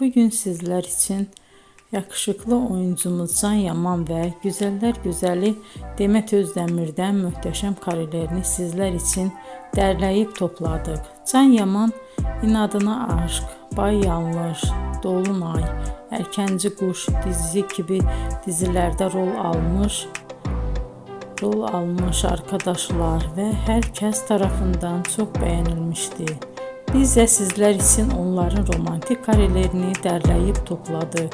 bugün sizler için yakışıklı oyuncumuz Can Yaman ve güzeller güzeli Demet Özdemir'den muhteşem karelerini sizler için derleyip topladık. Can Yaman İnadına Aşk, Bay Yanlış, Dolunay, Erkenci Kuş dizi gibi dizilerde rol almış arkadaşlar ve herkes tarafından çok beğenilmişti. Biz de sizler için onların romantik karelerini derleyip topladık.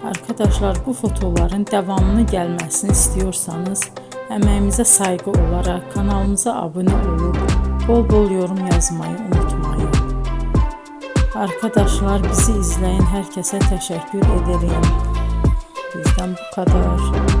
Arkadaşlar, bu fotoların devamını gelmesini istiyorsanız emeğimize saygı olarak kanalımıza abone olup bol bol yorum yazmayı unutmayın. Arkadaşlar, bizi izleyen herkese teşekkür ederim. Bizden bu kadar.